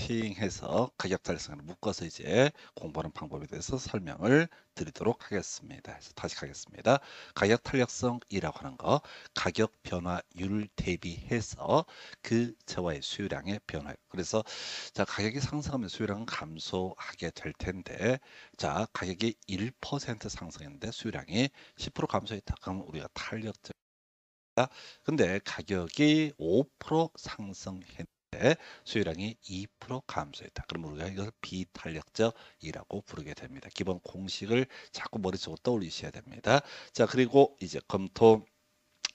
래핑해서 가격 달성을 묶어서 이제 공부하는 방법에 대해서 설명을 드리도록 하겠습니다. 그래서 다시 가겠습니다. 가격 탄력성이라고 하는 거, 가격 변화율 대비해서 그 재화의 수요량의 변화. 그래서 자, 가격이 상승하면 수요량은 감소하게 될 텐데, 자, 가격이 1% 상승했는데 수요량이 10% 감소했다. 그럼 우리가 탄력적. 근데 가격이 5% 상승했는데 수요량이 2% 감소했다. 그럼 우리가 이것을 비탄력적이라고 부르게 됩니다. 기본 공식을 자꾸 머릿속으로 떠올리셔야 됩니다. 자, 그리고 이제 검토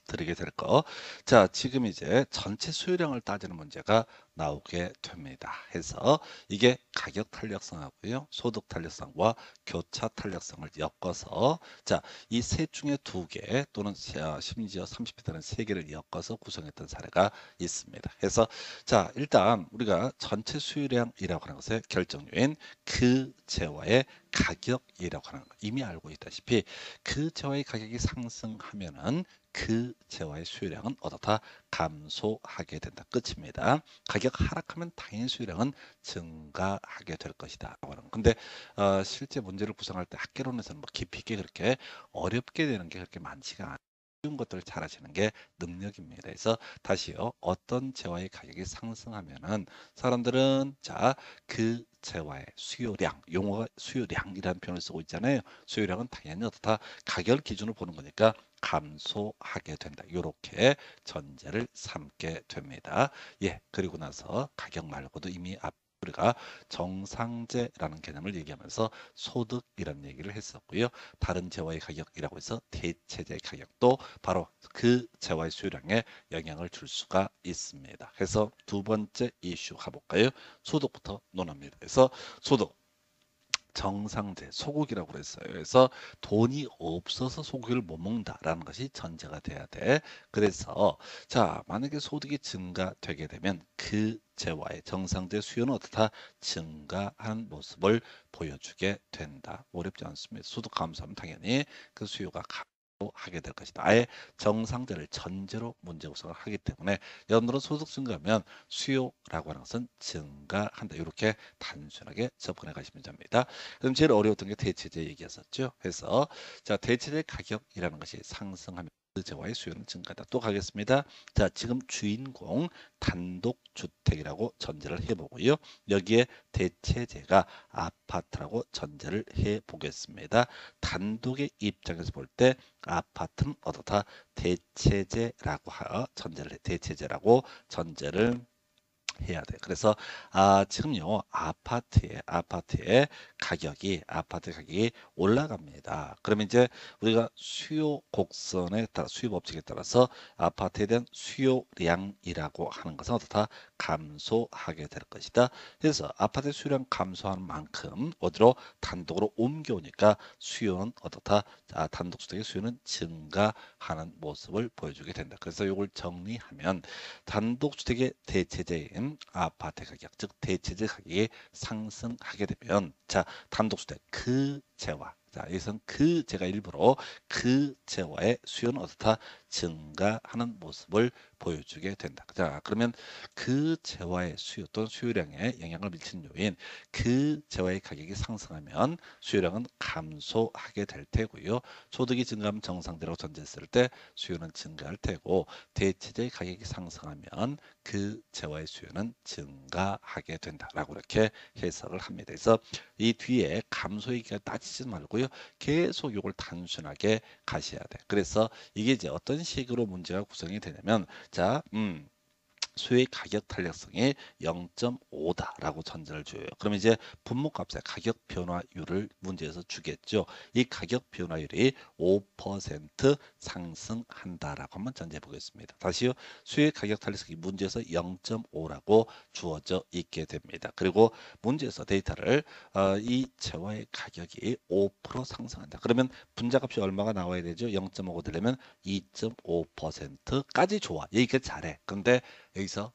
드리게 될 거. 자, 지금 이제 전체 수요량을 따지는 문제가 나오게 됩니다. 해서 이게 가격 탄력성하고요, 소득 탄력성과 교차 탄력성을 엮어서 자, 이 셋 중에 두 개 또는 심지어 30배 되는 세 개를 엮어서 구성했던 사례가 있습니다. 해서 자, 일단 우리가 전체 수요량이라고 하는 것의 결정요인 그 재화의 가격이라고 하는 거 이미 알고 있다시피 그 재화의 가격이 상승하면은 그 재화의 수요량은 어떻다 감소하게 된다. 끝입니다. 가격 하락하면 당연히 수요량은 증가하게 될 것이다. 근데 실제 문제를 구성할 때 학개론에서는 뭐 깊이 있게 그렇게 어렵게 되는 게 그렇게 많지가 않아요. 쉬운 것들을 잘 하시는 게 능력입니다. 그래서 다시요. 어떤 재화의 가격이 상승하면은 사람들은 자, 그 재화의 수요량, 용어가 수요량이라는 표현을 쓰고 있잖아요. 수요량은 당연히 어떻다 가격을 기준으로 보는 거니까 감소하게 된다. 이렇게 전제를 삼게 됩니다. 예, 그리고 나서 가격 말고도 이미 우리가 정상재라는 개념을 얘기하면서 소득이라는 얘기를 했었고요. 다른 재화의 가격이라고 해서 대체재 가격도 바로 그 재화의 수요량에 영향을 줄 수가 있습니다. 그래서 두 번째 이슈 가볼까요? 소득부터 논합니다. 그래서 소득. 정상재, 소고기라고 그랬어요. 그래서 돈이 없어서 소고기를 못 먹는다라는 것이 전제가 돼야 돼. 그래서 자, 만약에 소득이 증가되게 되면 그 재화의 정상재 수요는 어떻다? 증가하는 모습을 보여주게 된다. 어렵지 않습니다. 소득 감소하면 당연히 그 수요가 하게 될 것이다. 아예 정상재를 전제로 문제 구성을 하기 때문에 여러분들은 소득 증가하면 수요라고 하는 것은 증가한다. 이렇게 단순하게 접근해 가시면 됩니다. 그럼 제일 어려웠던 게 대체재 얘기였었죠. 그래서 자, 대체재 가격이라는 것이 상승하면 그 재화의 수요는 증가다. 또 가겠습니다. 자, 지금 주인공 단독주택이라고 전제를 해보고요. 여기에 대체재가 아파트라고 전제를 해보겠습니다. 단독의 입장에서 볼 때 아파트는 어떻다? 대체재라고 대체재라고 전제를 해야 돼. 그래서 지금요 아파트 가격이 올라갑니다. 그러면 이제 우리가 수요 곡선에 따라 수요 법칙에 따라서 아파트에 대한 수요량이라고 하는 것은 어떻다 감소하게 될 것이다. 그래서 아파트 수요량 감소하는 만큼 어디로 단독으로 옮겨오니까 수요는 어떻다 단독주택의 수요는 증가하는 모습을 보여주게 된다. 그래서 이걸 정리하면 단독주택의 대체재인 아파트 가격, 즉 대체재 가격이 상승하게 되면 자, 단독주택 그 재화 자, 여기서는 그 재가 일부러 그 재화의 수요는 어떻다 증가하는 모습을 보여주게 된다. 자, 그러면 그 재화의 수요 또는 수요량에 영향을 미치는 요인 그 재화의 가격이 상승하면 수요량은 감소하게 될 테고요. 소득이 증가하면 정상대로 전제했을 때 수요는 증가할 테고 대체재의 가격이 상승하면 그 재화의 수요는 증가하게 된다라고 이렇게 해석을 합니다. 그래서 이 뒤에 감소 얘기가 따지지 말고요. 계속 이걸 단순하게 가셔야 돼. 그래서 이게 이제 어떤 식으로 문제가 구성이 되냐면 자, 수요의 가격 탄력성이 0.5다라고 전제를 줘요. 그러면 이제 분모값의 가격 변화율을 문제에서 주겠죠. 이 가격 변화율이 5% 상승한다라고 한번 전제해 보겠습니다. 다시요. 수요의 가격 탄력성이 문제에서 0.5라고 주어져 있게 됩니다. 그리고 문제에서 데이터를 이 재화의 가격이 5% 상승한다. 그러면 분자값이 얼마가 나와야 되죠? 0.5가 되려면 2.5%까지 좋아. 얘기가 잘해. 근데 여기서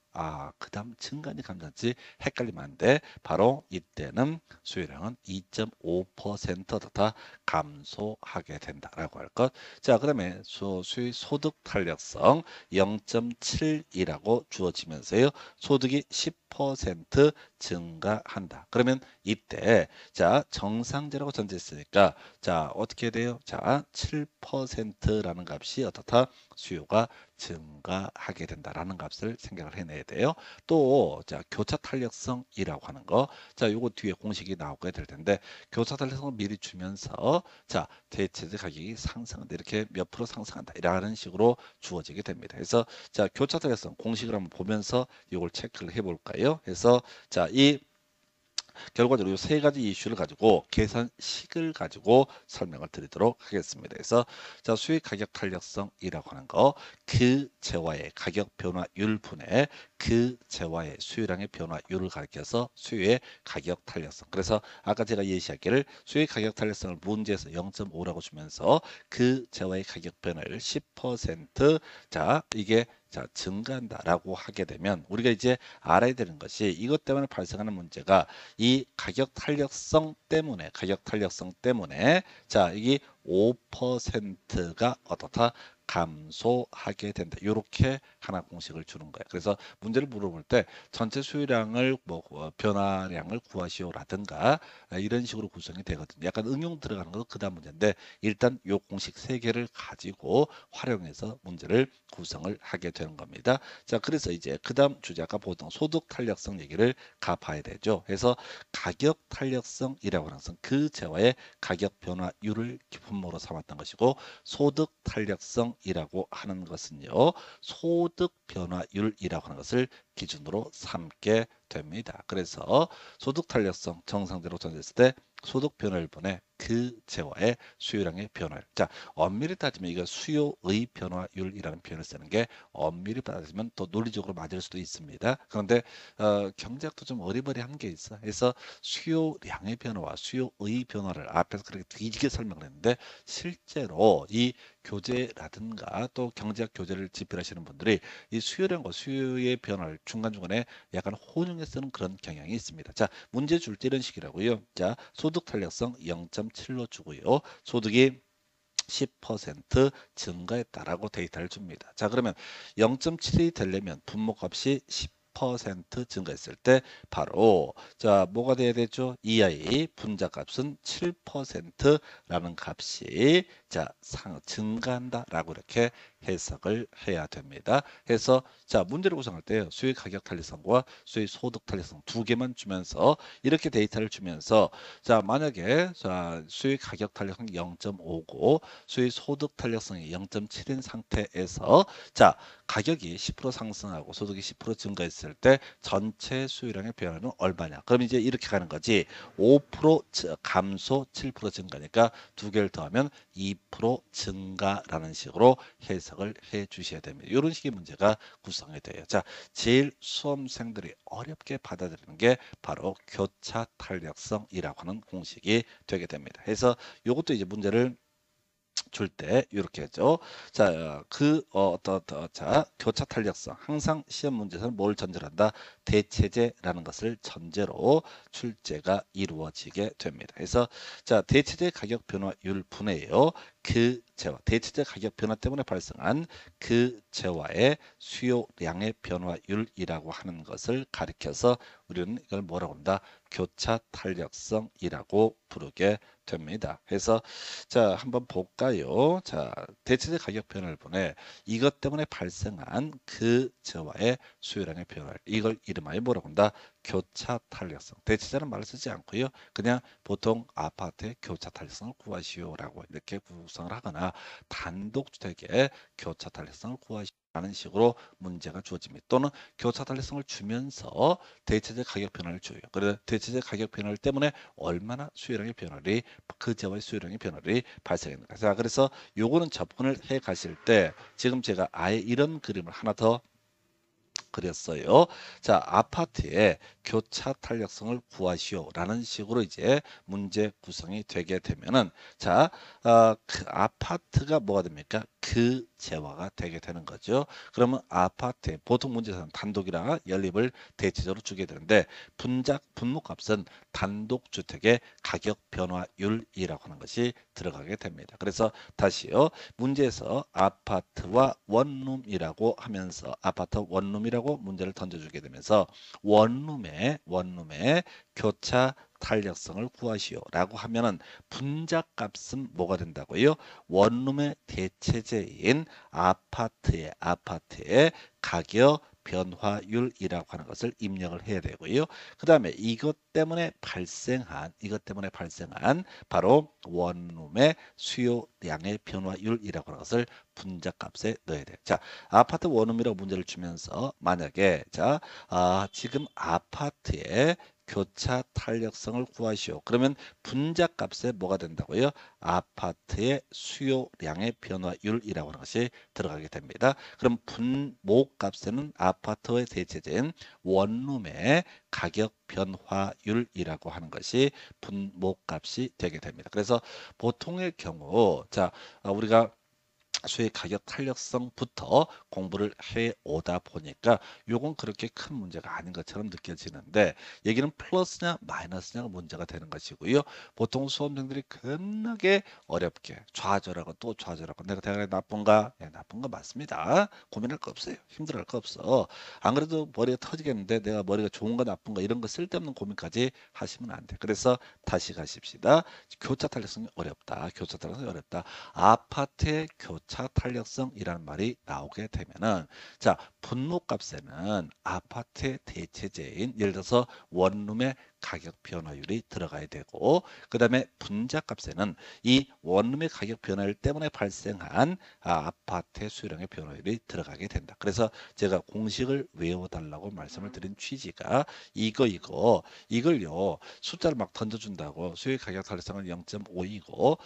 그다음 증가인지 감소인지 헷갈리면 안 돼. 바로 이때는 수요량은 2.5% 더 감소하게 된다라고 할 것. 자, 그다음에 수의 소득 탄력성 0.7이라고 주어지면서요. 소득이 10% 증가한다. 그러면 이때 자, 정상제라고 전제했으니까 자, 어떻게 돼요? 자, 7%라는 값이 어떻다? 수요가 증가하게 된다라는 값을 생각을 해내야 돼요. 또, 자, 교차 탄력성이라고 하는 거. 자, 요거 뒤에 공식이 나오게 될 텐데, 교차 탄력성을 미리 주면서, 자, 대체재 가격이 상승한다. 이렇게 몇 프로 상승한다. 이라는 식으로 주어지게 됩니다. 그래서, 자, 교차 탄력성 공식을 한번 보면서 이걸 체크를 해볼까요? 그래서, 자, 결과적으로 이 세 가지 이슈를 가지고 계산식을 가지고 설명을 드리도록 하겠습니다. 그래서 자, 수익 가격 탄력성이라고 하는 거, 그 재화의 가격 변화율 분의 그 재화의 수요량의 변화율을 가리켜서 수요의 가격 탄력성. 그래서 아까 제가 예시하기를 수요의 가격 탄력성을 문제에서 0.5라고 주면서 그 재화의 가격 변화율 10% 자, 이게 자, 증가한다라고 하게 되면 우리가 이제 알아야 되는 것이 이것 때문에 발생하는 문제가 이 가격 탄력성 때문에 자, 이게 5%가 어떻다? 감소하게 된다. 이렇게 하나 공식을 주는 거예요. 그래서 문제를 물어볼 때 전체 수요량을 변화량을 구하시오라든가 이런 식으로 구성이 되거든요. 약간 응용 들어가는 것도 그다음 문제인데 일단 요 공식 세 개를 가지고 활용해서 문제를 구성을 하게 되는 겁니다. 자, 그래서 이제 그다음 주제 아까 보던 소득 탄력성 얘기를 가봐야 되죠. 그래서 가격 탄력성이라고 하는 것은 그 재화의 가격 변화율을 기본모로 삼았던 것이고 소득 탄력성이라고 하는 것은요. 소득 변화율이라고 하는 것을 기준으로 삼게 됩니다. 그래서 소득 탄력성 정상대로 전제했을 때 소득 변화율분의 그 재화의 수요량의 변화율. 자, 엄밀히 따지면 이거 수요의 변화율이라는 표현을 쓰는 게 엄밀히 따지면 또 논리적으로 맞을 수도 있습니다. 그런데 경제학도 좀 어리버리한 게 있어. 그래서 수요량의 변화와 수요의 변화를 앞에서 그렇게 뒤지게 설명을 했는데 실제로 이 교재라든가 또 경제학 교재를 집필하시는 분들이 이 수요량과 수요의 변화를 중간중간에 약간 혼용해 쓰는 그런 경향이 있습니다. 자, 문제 줄 때 이런 식이라고요. 자, 소득 탄력성 0.7로 주고요. 소득이 10% 증가했다라고 데이터를 줍니다. 자, 그러면 0.7이 되려면 분모값이 10% 증가했을 때 바로 자, 뭐가 돼야 되죠? EI 분자값은 7%라는 값이 자, 증가한다라고 이렇게 해석을 해야 됩니다. 해서 자, 문제를 구성할 때 수익 가격 탄력성과 수익 소득 탄력성 두 개만 주면서 이렇게 데이터를 주면서 자, 만약에 자, 수익 가격 탄력성 0.5고 수익 소득 탄력성이 0.7인 상태에서 자, 가격이 10% 상승하고 소득이 10% 증가했을 때 전체 수요량의 변화는 얼마냐? 그럼 이제 이렇게 가는 거지. 5% 감소, 7% 증가니까 두 개를 더하면 2% 증가라는 식으로 해석을 해 주셔야 됩니다. 이런 식의 문제가 구성이 돼요. 자, 제일 수험생들이 어렵게 받아들이는 게 바로 교차 탄력성이라고 하는 공식이 되게 됩니다. 그래서 이것도 이제 문제를 줄 때 이렇게 했죠. 자, 자, 교차 탄력성. 항상 시험 문제에서는 뭘 전제로 한다? 대체제라는 것을 전제로 출제가 이루어지게 됩니다. 그래서 자, 대체제 가격 변화율 분해요. 그 재화, 대체제 가격 변화 때문에 발생한 그 재화의 수요량의 변화율이라고 하는 것을 가리켜서 우리는 이걸 뭐라고 한다? 교차 탄력성이라고 부르게 됩니다. 그래서 자, 한번 볼까요? 자, 대체재 가격 변화를 보내 이것 때문에 발생한 그 재화의 수요량의 변화 이걸 이름하여 뭐라고 한다? 교차 탄력성. 대체자는 말을 쓰지 않고요. 그냥 보통 아파트의 교차 탄력성을 구하시오라고 이렇게 구성을 하거나 단독주택의 교차 탄력성을 구하시오라는 식으로 문제가 주어집니다. 또는 교차 탄력성을 주면서 대체재 가격 변화를 줘요. 그래서 대체재 가격 변화 때문에 얼마나 수요량의 변화를 그 재화의 수요량의 변화를 발생했는가. 자, 그래서 요거는 접근을 해 가실 때 지금 제가 아예 이런 그림을 하나 더 그렸어요. 자, 아파트의 교차 탄력성을 구하시오라는 식으로 이제 문제 구성이 되게 되면은 자, 그 아파트가 뭐가 됩니까? 그 재화가 되게 되는 거죠. 그러면 아파트에 보통 문제에서는 단독이랑 연립을 대체적으로 주게 되는데 분모값은 단독주택의 가격 변화율이라고 하는 것이 들어가게 됩니다. 그래서 다시요. 문제에서 아파트와 원룸이라고 하면서 아파트 원룸이라고 문제를 던져주게 되면서 원룸의 교차 탄력성을 구하시오라고 하면은 분자값은 뭐가 된다고요? 원룸의 대체제인 아파트의 가격 변화율이라고 하는 것을 입력을 해야 되고요. 그 다음에 이것 때문에 발생한 바로 원룸의 수요량의 변화율이라고 하는 것을 분자값에 넣어야 돼요. 자, 아파트 원룸이라고 문제를 주면서 만약에 지금 아파트의 교차 탄력성을 구하시오. 그러면 분자값에 뭐가 된다고요? 아파트의 수요량의 변화율이라고 하는 것이 들어가게 됩니다. 그럼 분모값에는 아파트의 대체제인 원룸의 가격 변화율이라고 하는 것이 분모값이 되게 됩니다. 그래서 보통의 경우 우리가 수의 가격 탄력성부터 공부를 해 오다 보니까 요건 그렇게 큰 문제가 아닌 것처럼 느껴지는데 여기는 플러스냐 마이너스냐가 문제가 되는 것이고요. 보통 수험생들이 겁나게 어렵게 좌절하고 또 좌절하고 내가 대학에 나쁜가? 네, 나쁜 거 맞습니다. 고민할 거 없어요. 힘들어할 거 없어. 안 그래도 머리가 터지겠는데 내가 머리가 좋은가 나쁜가 이런 거 쓸데없는 고민까지 하시면 안 돼. 그래서 다시 가십시다. 교차 탄력성이 어렵다. 교차 탄력성이 어렵다. 아파트의 교차 탄력성이라는 말이 나오게 되면은 분모값에는 아파트의 대체제인 예를 들어서 원룸의 가격 변화율이 들어가야 되고 그 다음에 분자값에는 이 원룸의 가격 변화율 때문에 발생한 아파트의 수요량의 변화율이 들어가게 된다. 그래서 제가 공식을 외워달라고 말씀을 드린 취지가 이걸요 숫자를 막 던져준다고 수요 가격 탄력성은 0.5이고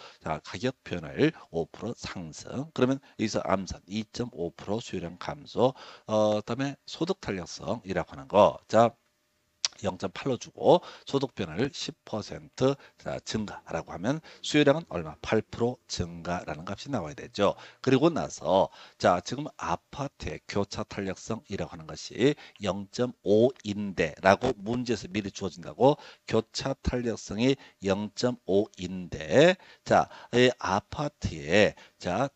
가격 변화율 5% 상승 그러면 여기서 암산 2.5% 수요량 감소 그다음에 소득 탄력성이라고 하는 거 0.8로 주고 소득 변화를 10% 증가라고 하면 수요량은 얼마? 8% 증가라는 값이 나와야 되죠. 그리고 나서 지금 아파트의 교차 탄력성이라고 하는 것이 0.5인데라고 문제에서 미리 주어진다고 교차 탄력성이 0.5인데 이 아파트의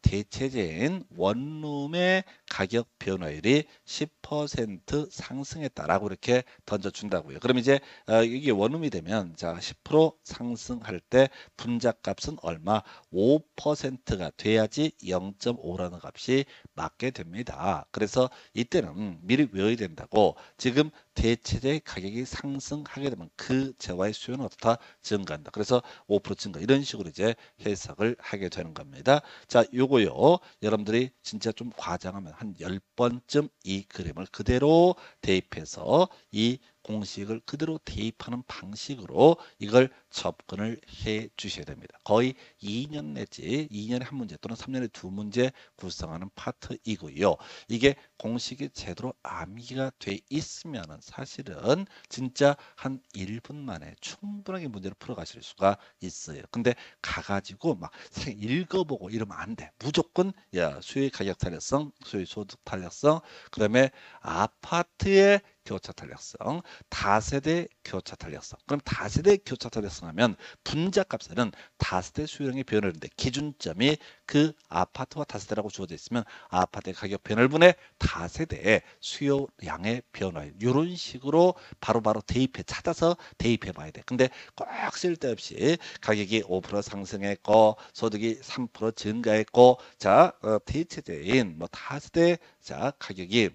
대체제인 원룸의 가격 변화율이 10% 상승했다라고 이렇게 던져준다고요. 그럼 이제 이게 원룸이 되면 10% 상승할 때 분자값은 얼마? 5%가 돼야지 0.5라는 값이 맞게 됩니다. 그래서 이때는 미리 외워야 된다고 지금 대체제 가격이 상승하게 되면 그 재화의 수요는 어떻다? 증가한다. 그래서 5% 증가 이런 식으로 이제 해석을 하게 되는 겁니다. 요거요. 여러분들이 진짜 좀 과장하면 한 10번쯤 이 그림을 그대로 대입해서 이 공식을 그대로 대입하는 방식으로 이걸 접근을 해 주셔야 됩니다. 거의 2년 내지 2년에 한 문제 또는 3년에 두 문제 구성하는 파트이고요. 이게 공식이 제대로 암기가 돼 있으면은 사실은 진짜 한 1분 만에 충분하게 문제를 풀어 가실 수가 있어요. 근데 가가지고 막 읽어보고 이러면 안 돼. 무조건 수요 가격 탄력성, 수요 소득 탄력성, 그다음에 아파트의 교차 탄력성, 다세대 교차 탄력성. 그럼 다세대 교차 탄력성 하면 분자값에는 다세대 수요량의 변화인데 기준점이 그 아파트와 다세대라고 주어져 있으면 아파트의 가격 변화분의 다세대의 수요량의 변화 이런 식으로 바로바로 찾아서 대입해 봐야 돼. 근데 꼭 쓸데없이 가격이 5% 상승했고 소득이 3% 증가했고 대체제인 다세대 가격이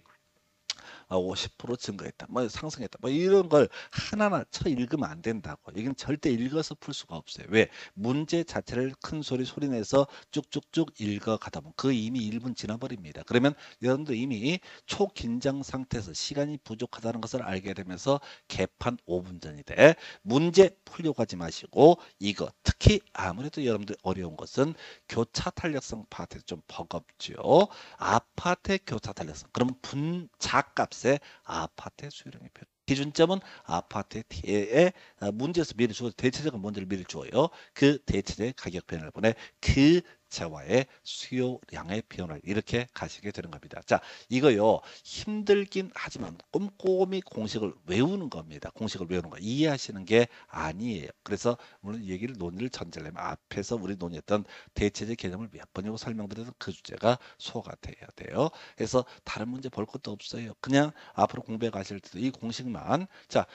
50% 증가했다, 상승했다, 이런 걸 하나하나 쳐 읽으면 안 된다고. 이건 절대 읽어서 풀 수가 없어요. 왜? 문제 자체를 큰 소리 내서 쭉쭉쭉 읽어가다 보면 그 이미 1분 지나버립니다. 그러면 여러분들 이미 초긴장 상태에서 시간이 부족하다는 것을 알게 되면서 개판 5분 전이 돼. 문제 풀려고 하지 마시고 이거 특히 아무래도 여러분들 어려운 것은 교차 탄력성 파트에 좀 버겁죠. 아파트의 교차 탄력성. 그럼 분자값 플러스의 아파트의 수요량의 변화. 기준점은 아파트의 문제에서 미리 주어 대체적인 문제를 미리 주어요. 그 대체적인 가격 변화를 보내 그 재화의 수요량의 변화를 이렇게 가시게 되는 겁니다. 자, 이거요 힘들긴 하지만 꼼꼼히 공식을 외우는 겁니다. 공식을 외우는 거 이해하시는 게 아니에요. 그래서 물론 얘기를 논의를 전제하려면 앞에서 우리 논의했던 대체적 개념을 몇 번이고 설명드렸던 그 주제가 소화가 돼야 돼요. 그래서 다른 문제 볼 것도 없어요. 그냥 앞으로 공부해 가실 때도 이 공식만 자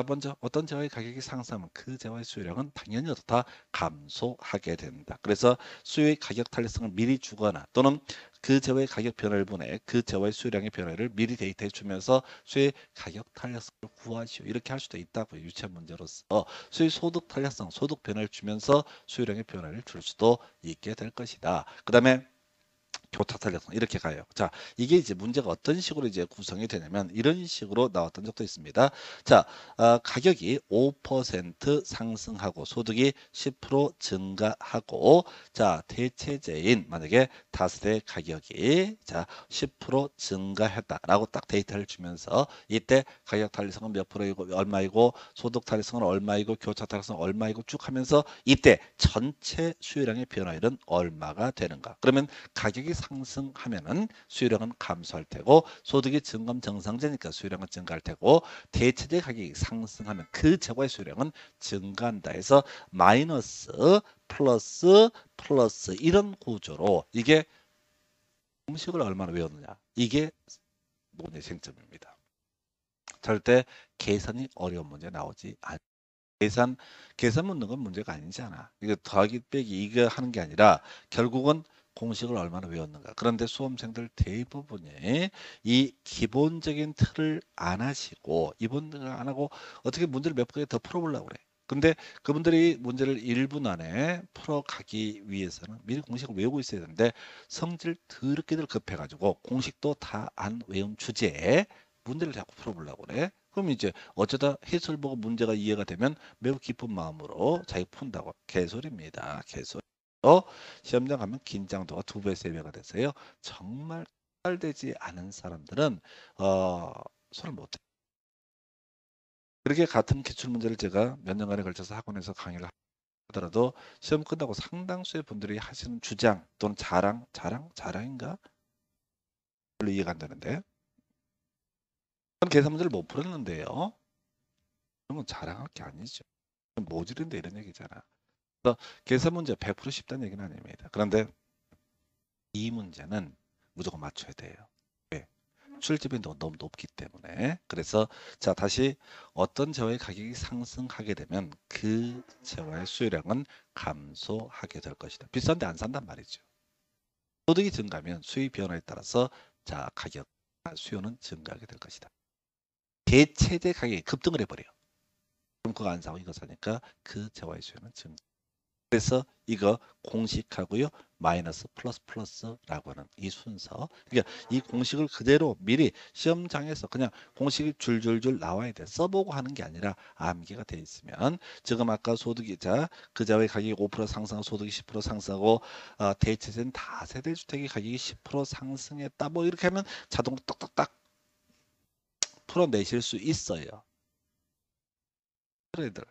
먼저 어떤 재화의 가격이 상승하면 그 재화의 수요량은 당연히 어떻다 감소하게 된다. 그래서 수요의 가격 탄력성을 미리 주거나 또는 그 재화의 가격 변화를 보내 그 재화의 수요량의 변화를 미리 데이터에 주면서 수요의 가격 탄력성을 구하시오. 이렇게 할 수도 있다고요. 유치한 문제로서 수요의 소득 탄력성, 소득 변화를 주면서 수요량의 변화를 줄 수도 있게 될 것이다. 그 다음에 교차 탄력성 이렇게 가요. 자, 이게 이제 문제가 어떤 식으로 이제 구성이 되냐면 이런 식으로 나왔던 적도 있습니다. 자, 가격이 5% 상승하고 소득이 10% 증가하고 자, 대체재인 만약에 다스의 가격이 자, 10% 증가했다라고 딱 데이터를 주면서 이때 가격 탄력성은 몇 프로이고 얼마이고 소득 탄력성은 얼마이고 교차 탄력성은 얼마이고 쭉 하면서 이때 전체 수요량의 변화율은 얼마가 되는가? 그러면 가격이 상승하면은 수요량은 감소할 테고 소득이 증감 정상제니까 수요량은 증가할 테고 대체재 가격이 상승하면 그 재고의 수요량은 증가한다 해서 마이너스 플러스 플러스 이런 구조로 이게 공식을 얼마나 외웠느냐 이게 논의 쟁점입니다. 절대 계산이 어려운 문제 나오지 않. 계산 묻는 건 문제가 아니잖아. 이거 더하기 빼기 이거 하는 게 아니라 결국은 공식을 얼마나 외웠는가. 그런데 수험생들 대부분이 이 기본적인 틀을 안 하시고 이분들 안 하고 어떻게 문제를 몇 개 더 풀어보려고 그래. 근데 그분들이 문제를 1분 안에 풀어가기 위해서는 미리 공식을 외우고 있어야 되는데 성질 더럽게들 급해가지고 공식도 다 안 외운 주제에 문제를 자꾸 풀어보려고 그래. 그럼 이제 어쩌다 해설 보고 문제가 이해가 되면 매우 기쁜 마음으로 자기 푼다고 개소리입니다. 개소리. 시험장 가면 긴장도가 2배, 3배가 됐어요. 정말 되지 않은 사람들은 손을 못 대. 그렇게 같은 기출 문제를 제가 몇 년간에 걸쳐서 학원에서 강의를 하더라도 시험 끝나고 상당수의 분들이 하시는 주장 또는 자랑인가? 별로 이해가 안 되는데. 그런 계산 문제를 못 풀었는데요. 그러면 자랑할 게 아니죠. 모질인데 이런 얘기잖아. 그래서 계산 문제 100% 쉽다는 얘기는 아닙니다. 그런데 이 문제는 무조건 맞춰야 돼요. 왜? 출제빈도가 너무 높기 때문에. 그래서 자 다시 어떤 재화의 가격이 상승하게 되면 그 재화의 수요량은 감소하게 될 것이다. 비싼데 안 산단 말이죠. 소득이 증가하면 수요 변화에 따라서 자 가격 수요는 증가하게 될 것이다. 대체재 가격이 급등을 해버려요. 그럼 그거 안 사고 이거 사니까 그 재화의 수요는 증가. 그래서 이거 공식하고요. 마이너스 플러스 플러스라고 하는 이 순서. 그러니까 이 공식을 그대로 미리 시험장에서 그냥 공식이 줄줄줄 나와야 돼. 써보고 하는 게 아니라 암기가 돼 있으면 지금 아까 소득이 그 자의 가격이 5% 상승하고 소득이 10% 상승하고 대체된 다세대 주택의 가격이 10% 상승했다. 뭐 이렇게 하면 자동으로 딱딱딱 풀어내실 수 있어요. 그래들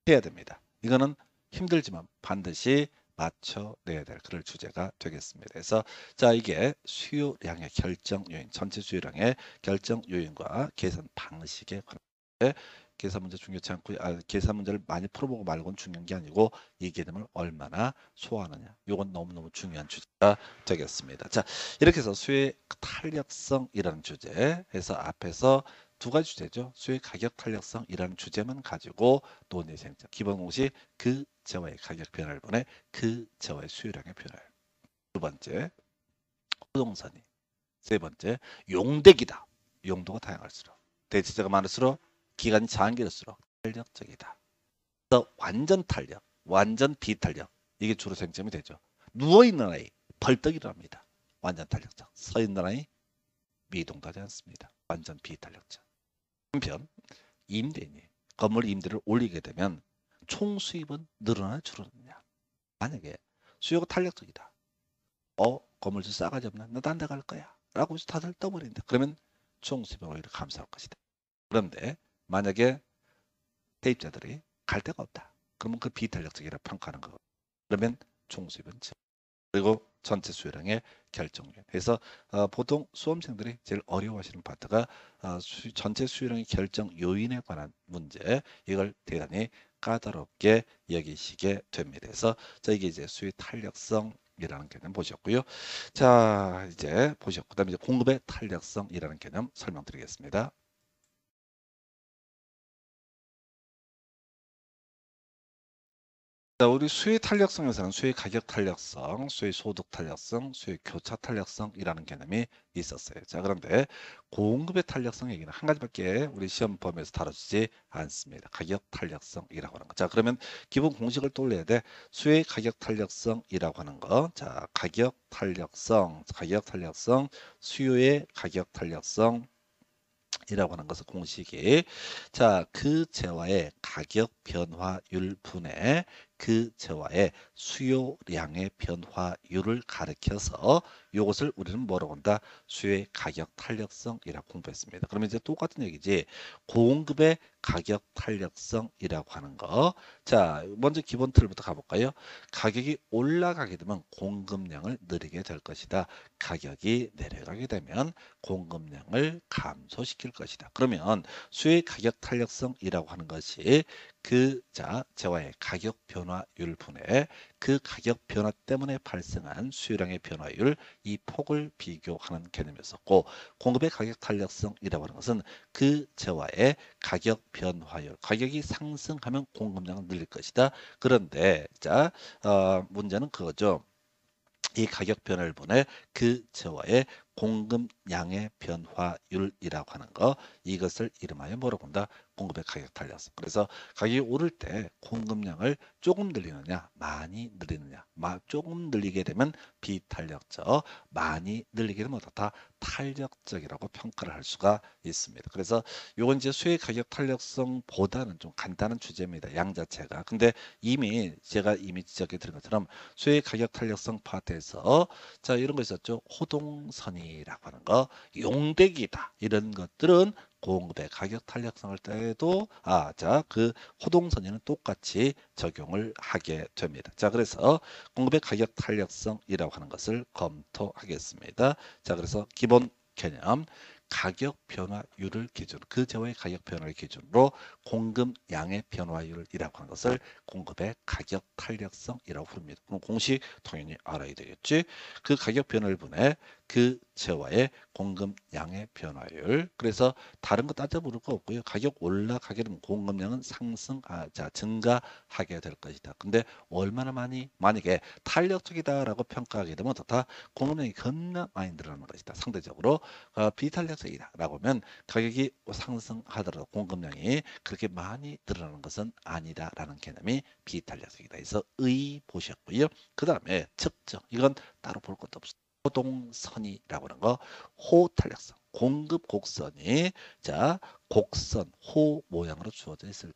해야 됩니다. 이거는 힘들지만 반드시 맞춰내야 될 그럴 주제가 되겠습니다. 그래서 자 이게 수요량의 결정 요인, 전체 수요량의 결정 요인과 계산 방식에 관해 계산 문제 중요치 않고 계산 문제를 많이 풀어보고 말고는 중요한 게 아니고 이 개념을 얼마나 소화하느냐. 이건 너무너무 중요한 주제가 되겠습니다. 자 이렇게 해서 수요의 탄력성이라는 주제에서 앞에서 두 가지 주제죠. 수요의 가격 탄력성이라는 주제만 가지고 논의 생성. 기본 공식 그 재화의 가격 변화를 보내 그 재화의 수요량의 변화를. 두 번째 부동산이. 세 번째 용대기다. 용도가 다양할수록 대체재가 많을수록 기간이 장길수록 탄력적이다. 그래서 완전 탄력, 완전 비탄력 이게 주로 쟁점이 되죠. 누워있는 아이 벌떡 일어납니다. 완전 탄력적. 서있는 아이 미동하지 않습니다. 완전 비탄력적. 한편 임대인이 건물 임대를 올리게 되면 총 수입은 늘어나 줄어드느냐. 만약에 수요가 탄력적이다. 건물주 싸가지 없나? 나 딴 데 갈 거야. 라고 해서 다들 떠버린다. 그러면 총 수입은 오히려 감소할 것이다. 그런데 만약에 대입자들이 갈 데가 없다. 그러면 그 비탄력적이라 평가하는 거. 그러면 총 수입은 증. 그리고 전체 수요량의 결정률. 그래서 보통 수험생들이 제일 어려워하시는 파트가 전체 수요량의 결정 요인에 관한 문제. 이걸 대단히 까다롭게 여기시게 됩니다. 그래서 이게 이제 수요 탄력성이라는 개념 보셨고요. 자, 이제 보셨고, 그다음에 이제 공급의 탄력성이라는 개념 설명드리겠습니다. 자, 우리 수의 탄력성에서는 수의 가격 탄력성, 수의 소득 탄력성, 수의 교차 탄력성이라는 개념이 있었어요. 자, 그런데 공급의 탄력성 얘기는 한 가지밖에 우리 시험 범위에서 다뤄지지 않습니다. 가격 탄력성이라고 하는 거. 자, 그러면 기본 공식을 떠올려야 돼. 수의 가격 탄력성이라고 하는 거. 자, 가격 탄력성, 수요의 가격 탄력성, 이라고 하는 것은 공식이 그 재화의 가격 변화율 분의 그 재화의 수요량의 변화율을 가리켜서 이것을 우리는 뭐라고 한다? 수요의 가격 탄력성이라고 공부했습니다. 그러면 이제 똑같은 얘기지. 공급의 가격 탄력성이라고 하는 거. 자, 먼저 기본 틀부터 가볼까요? 가격이 올라가게 되면 공급량을 늘리게 될 것이다. 가격이 내려가게 되면 공급량을 감소시킬 것이다. 그러면 수요의 가격 탄력성이라고 하는 것이 재화의 가격 변화율 분의 그 가격 변화 때문에 발생한 수요량의 변화율 이 폭을 비교하는 개념이었었고, 공급의 가격 탄력성이라고 하는 것은 그 재화의 가격 변화율, 가격이 상승하면 공급량을 늘릴 것이다. 그런데 문제는 그거죠. 이 가격 변화를 보내 그 재화의 공급량의 변화율이라고 하는 거, 이것을 이름하여 뭐라고 한다? 공급의 가격 탄력성. 그래서 가격이 오를 때 공급량을 조금 늘리느냐, 많이 늘리느냐. 조금 늘리게 되면 비탄력적, 많이 늘리게 되면 어떻다? 탄력적이라고 평가를 할 수가 있습니다. 그래서 요건 이제 수의 가격 탄력성보다는 좀 간단한 주제입니다. 양 자체가. 근데 제가 이미 지적해 드린 것처럼 수의 가격 탄력성 파트에서 이런 거 있었죠. 호동선이라고 하는 거, 용대기다. 이런 것들은 공급의 가격 탄력성을 때도 그 호동선이는 똑같이 적용을 하게 됩니다. 자, 그래서 공급의 가격 탄력성이라고 하는 것을 검토하겠습니다. 자, 그래서 기본 개념 가격 변화율을 기준, 그 재화의 가격 변화를 기준으로 공급량의 변화율이라고 하는 것을 공급의 가격 탄력성이라고 부릅니다. 그럼 공식 당연히 알아야 되겠지. 그 가격 변화를 분해 그 재화의 공급량의 변화율. 그래서 다른 거 따져 부를 거 없고요. 가격 올라가게 되면 공급량은 증가하게 될 것이다. 근데 얼마나 많이? 만약에 탄력적이다라고 평가하게 되면 어떻다? 공급량이 겁나 많이 늘어나는 것이다. 상대적으로 비탄력적이다라고 하면 가격이 상승하더라도 공급량이 그렇게 많이 늘어나는 것은 아니다라는 개념이 비탄력적이다. 그래서 의 보셨고요. 그 다음에 측정. 이건 따로 볼 것도 없습니다. 호동선이라고 하는 거, 호탄력성, 공급 곡선이 곡선 호 모양으로 주어져 있을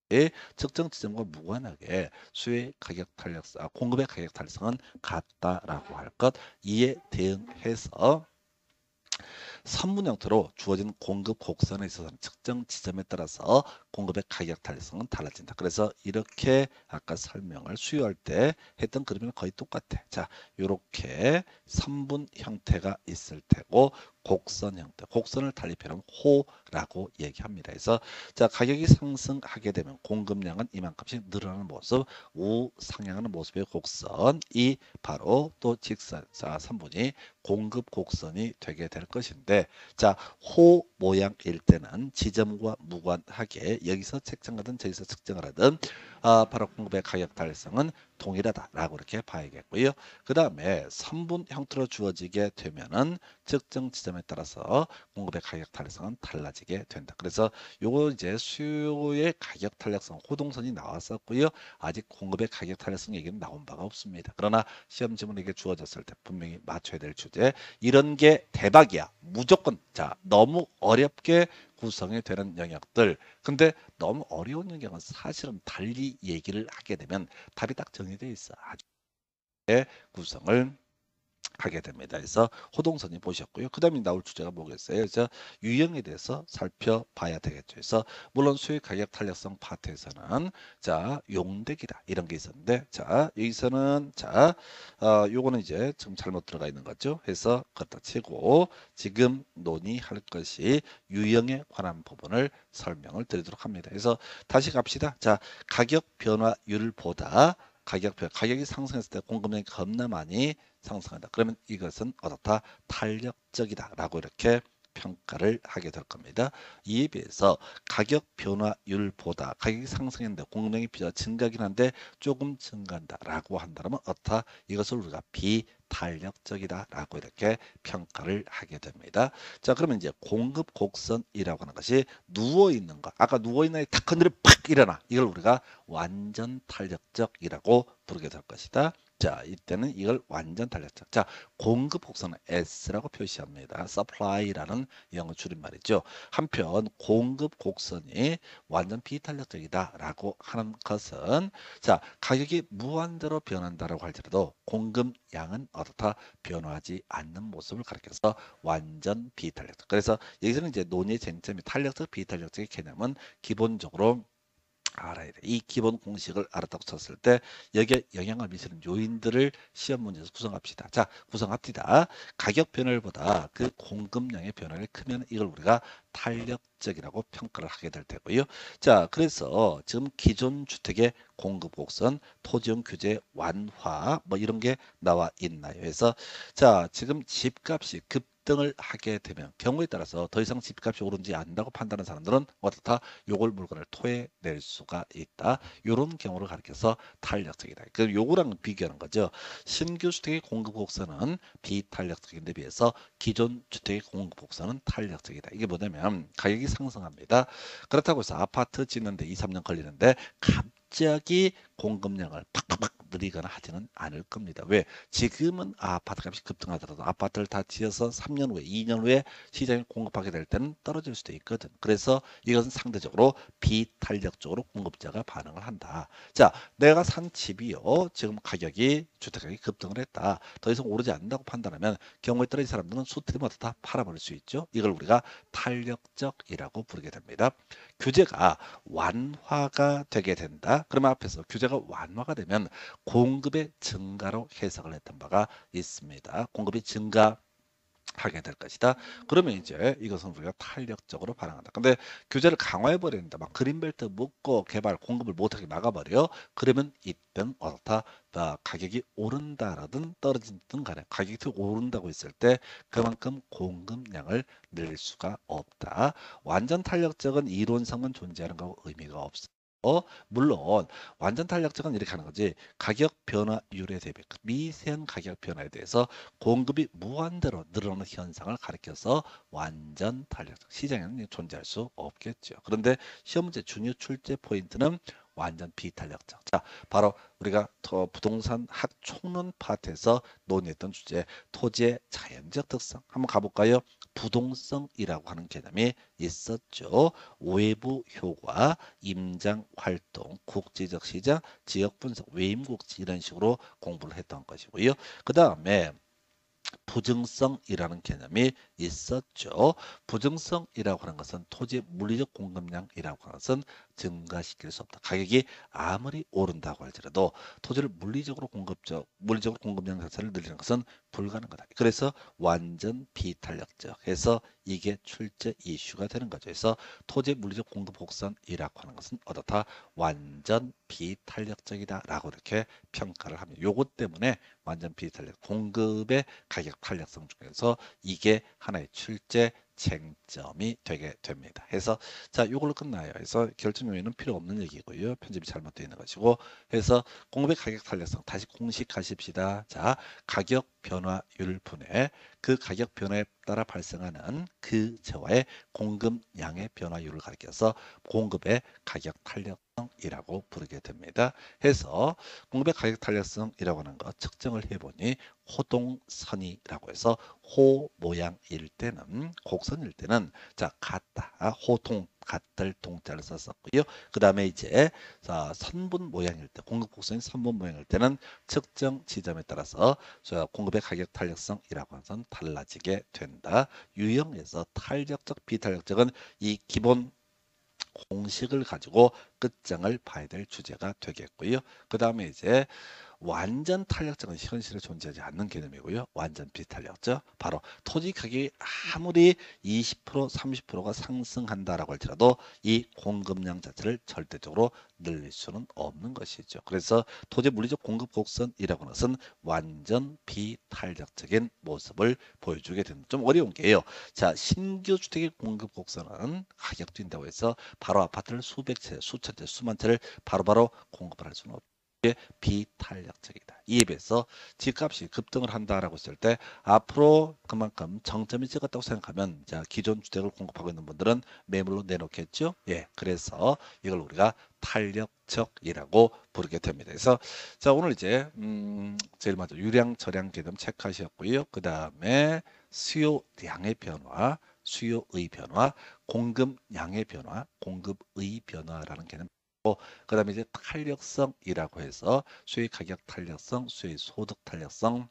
때 측정 지점과 무관하게 수요의 가격 탄력성, 공급의 가격 탄력성은 같다라고 할 것, 이에 대응해서 선분 형태로 주어진 공급 곡선에 있어서는 측정 지점에 따라서 공급의 가격 탄력성은 달라진다. 그래서 이렇게 아까 설명을 수요할 때 했던 그림이랑 거의 똑같아. 자, 이렇게 선분 형태가 있을 테고 곡선 형태, 곡선을 달리 표현하면 호라고 얘기합니다. 그래서 가격이 상승하게 되면 공급량은 이만큼씩 늘어나는 모습, 우상향하는 모습의 곡선이 바로 또 직선, 선분이 공급 곡선이 되게 될 것인데, 호 모양일 때는 지점과 무관하게 여기서 측정하든 저기서 측정을 하든 바로 공급의 가격 달성은 동일하다라고 이렇게 봐야겠고요. 그 다음에 선분 형태로 주어지게 되면은 측정 지점에 따라서 공급의 가격 탄력성은 달라지게 된다. 그래서 요거 이제 수요의 가격 탄력성 호동선이 나왔었고요. 아직 공급의 가격 탄력성 얘기는 나온 바가 없습니다. 그러나 시험 지문에게 주어졌을 때 분명히 맞춰야 될 주제. 이런 게 대박이야. 무조건. 너무 어렵게 구성이 되는 영역들. 근데 너무 어려운 영역은 사실은 달리 얘기를 하게 되면 답이 딱 정해져 있어. 아주 구성을 하게 됩니다. 그래서 호동선이 보셨고요. 그 다음에 나올 주제가 뭐겠어요? 그래서 유형에 대해서 살펴봐야 되겠죠. 그래서 물론 수익 가격 탄력성 파트에서는 자 용대기다 이런 게 있었는데 자 여기서는 자 요거는 이제 지금 잘못 들어가 있는 거죠. 해서 걷다 치고 지금 논의할 것이 유형에 관한 부분을 설명을 드리도록 합니다. 그래서 다시 갑시다. 자 가격 변화율을 보다 가격이 상승했을 때 공급량이 겁나 많이 상승한다. 그러면 이것은 어떻다? 탄력적이다라고 이렇게 평가를 하게 될 겁니다. 이에 비해서 가격 변화율보다 가격이 상승했는데 공급량이 증가긴 한데 조금 증가한다라고 한다면 어떻다? 이것을 우리가 비탄력적이다라고 이렇게 평가를 하게 됩니다. 자, 그러면 이제 공급 곡선이라고 하는 것이 누워 있는 거. 아까 누워 있는 탁 건드려 팍 일어나. 이걸 우리가 완전 탄력적이라고 부르게 될 것이다. 자, 이때는 이걸 완전 탄력적. 자, 공급 곡선은 S라고 표시합니다. supply라는 영어 줄임말이죠. 한편 공급 곡선이 완전 비탄력적이다라고 하는 것은 자, 가격이 무한대로 변한다라고 할지라도 공급량은 어떻다? 변화하지 않는 모습을 가리켜서 완전 비탄력적. 그래서 여기서는 이제 논의 쟁점이 탄력적, 비탄력적의 개념은 기본적으로 알아야 돼. 이 기본 공식을 알았다고 쳤을 때 여기에 영향을 미치는 요인들을 시험 문제에서 구성합시다. 자, 구성합시다. 가격 변화율보다 그 공급량의 변화가 크면 이걸 우리가 탄력적이라고 평가를 하게 될 테고요. 자, 그래서 지금 기존 주택의 공급 곡선, 토지용 규제 완화 뭐 이런 게 나와 있나요? 그래서 자, 지금 집값이 급등을 하게 되면 경우에 따라서 더 이상 집값이 오르지 않는다고 판단하는 사람들은 어떻다? 요걸 물건을 토해낼 수가 있다. 이런 경우를 가리켜서 탄력적이다. 그 요거랑 비교하는 거죠. 신규 주택의 공급 곡선은 비탄력적인데 비해서 기존 주택의 공급 곡선은 탄력적이다. 이게 뭐냐면 가격이 상승합니다. 그렇다고 해서 아파트 짓는데 2, 3년 걸리는데 갑자기 공급량을 팍팍팍 늘리거나 하지는 않을 겁니다. 왜? 지금은 아파트 값이 급등하더라도 아파트를 다 지어서 3년 후에 2년 후에 시장에 공급하게 될 때는 떨어질 수도 있거든. 그래서 이것은 상대적으로 비탄력적으로 공급자가 반응을 한다. 자, 내가 산 집이요. 지금 가격이 주택가격이 급등을 했다. 더 이상 오르지 않는다고 판단하면 경우에 따라 이 사람들은 수트리마다 다 팔아버릴 수 있죠. 이걸 우리가 탄력적이라고 부르게 됩니다. 규제가 완화가 되게 된다. 그러면 앞에서 규제가 완화가 되면 공급의 증가로 해석을 했던 바가 있습니다. 공급이 증가 하게 될 것이다. 그러면 이제 이것은 우리가 탄력적으로 반응한다. 근데 규제를 강화해 버린다. 막 그린벨트 묶고 개발 공급을 못하게 막아버려. 그러면 이땐 어떻다? 가격이 오른다라든 떨어진든 간에 가격이 오른다고 했을 때 그만큼 공급량을 늘릴 수가 없다. 완전 탄력적은 이론상은 존재하는 거 의미가 없어. 물론 완전 탄력적은 이렇게 하는 거지. 가격 변화율에 대비 미세한 가격 변화에 대해서 공급이 무한대로 늘어나는 현상을 가리켜서 완전 탄력적 시장에는 존재할 수 없겠죠. 그런데 시험 문제 중요 출제 포인트는 완전 비탄력적. 자, 바로 우리가 부동산 학총론 파트에서 논의했던 주제 토지의 자연적 특성 한번 가볼까요? 부동성이라고 하는 개념이 있었죠. 외부 효과, 임장 활동, 국제적 시장, 지역 분석, 외임국지 이런 식으로 공부를 했던 것이고요. 그 다음에 부증성이라는 개념이 있었죠. 부증성이라고 하는 것은 토지의 물리적 공급량이라고 하는 것은 증가시킬 수 없다. 가격이 아무리 오른다고 할지라도 토지를 물리적으로 공급량 자체를 늘리는 것은 불가능하다. 그래서 완전 비탄력적 해서 이게 출제 이슈가 되는 거죠. 그래서 토지 물리적 공급 곡선이라고 하는 것은 어떻다? 완전 비탄력적이다라고 이렇게 평가를 합니다. 요것 때문에 완전 비탄력 공급의 가격 탄력성 중에서 이게 하나의 출제 쟁점이 되게 됩니다. 해서 자 이걸로 끝나요. 그래서 결정 요인은 필요 없는 얘기고요. 편집이 잘못되어 있는 것이고 해서 공급의 가격 탄력성 다시 공식 하십시다. 자 가격 변화율 분해 그 가격 변화에 따라 발생하는 그 저와의 공급량의 변화율을 가리켜서 공급의 가격 탄력 이라고 부르게 됩니다. 해서 공급의 가격 탄력성이라고 하는 거 측정을 해보니 호동선이라고 해서 호 모양일 때는 곡선일 때는 자 같다 호동 같을 동자를 썼었고요. 그 다음에 이제 자 선분 모양일 때 공급 곡선이 선분 모양일 때는 측정 지점에 따라서 자 공급의 가격 탄력성이라고 하는 건 달라지게 된다. 유형에서 탄력적 비탄력적은 이 기본 공식을 가지고 끝장을 봐야 될 주제가 되겠고요. 그 다음에 이제 완전 탄력적은 현실에 존재하지 않는 개념이고요. 완전 비탄력적 바로 토지 가격이 아무리 20% 30%가 상승한다라고 할지라도 이 공급량 자체를 절대적으로 늘릴 수는 없는 것이죠. 그래서 토지 물리적 공급 곡선이라고 하는 것은 완전 비탄력적인 모습을 보여주게 됩니다. 좀 어려운 게요. 자, 신규 주택의 공급 곡선은 가격 뛴다고 해서 바로 아파트를 수백 채, 수천 채, 수만 채를 바로바로 공급을 할 수는 없죠. 비탄력적이다. 이에 비해서 집값이 급등을 한다라고 했을 때 앞으로 그만큼 정점이 찍었다고 생각하면 자 기존 주택을 공급하고 있는 분들은 매물로 내놓겠죠. 예, 그래서 이걸 우리가 탄력적이라고 부르게 됩니다. 그래서 자 오늘 이제 제일 먼저 유량 저량 개념 체크하셨고요. 그 다음에 수요량의 변화, 수요의 변화, 공급량의 변화, 공급의 변화라는 개념. 그 다음에 이제 탄력성이라고 해서 수요 가격 탄력성, 수요 소득 탄력성,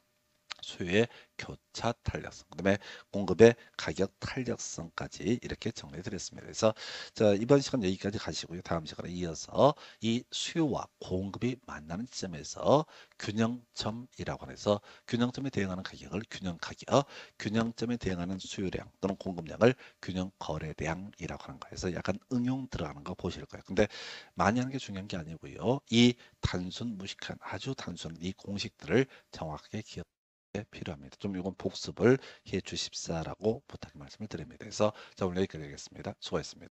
수요의 교차 탄력성, 그다음에 공급의 가격 탄력성까지 이렇게 정리해 드렸습니다. 그래서 자, 이번 시간 여기까지 가시고요. 다음 시간에 이어서 이 수요와 공급이 만나는 지점에서 균형점이라고 해서 균형점에 대응하는 가격을 균형 가격, 균형점에 대응하는 수요량 또는 공급량을 균형 거래량이라고 하는 거에서 약간 응용 들어가는 거 보실 거예요. 근데 많이 하는 게 중요한 게 아니고요. 이 단순 무식한 아주 단순한 이 공식들을 정확하게 기억 필요합니다. 좀 이건 복습을 해 주십사라고 부탁 말씀을 드립니다. 그래서 자 오늘 여기까지 하겠습니다. 수고하셨습니다.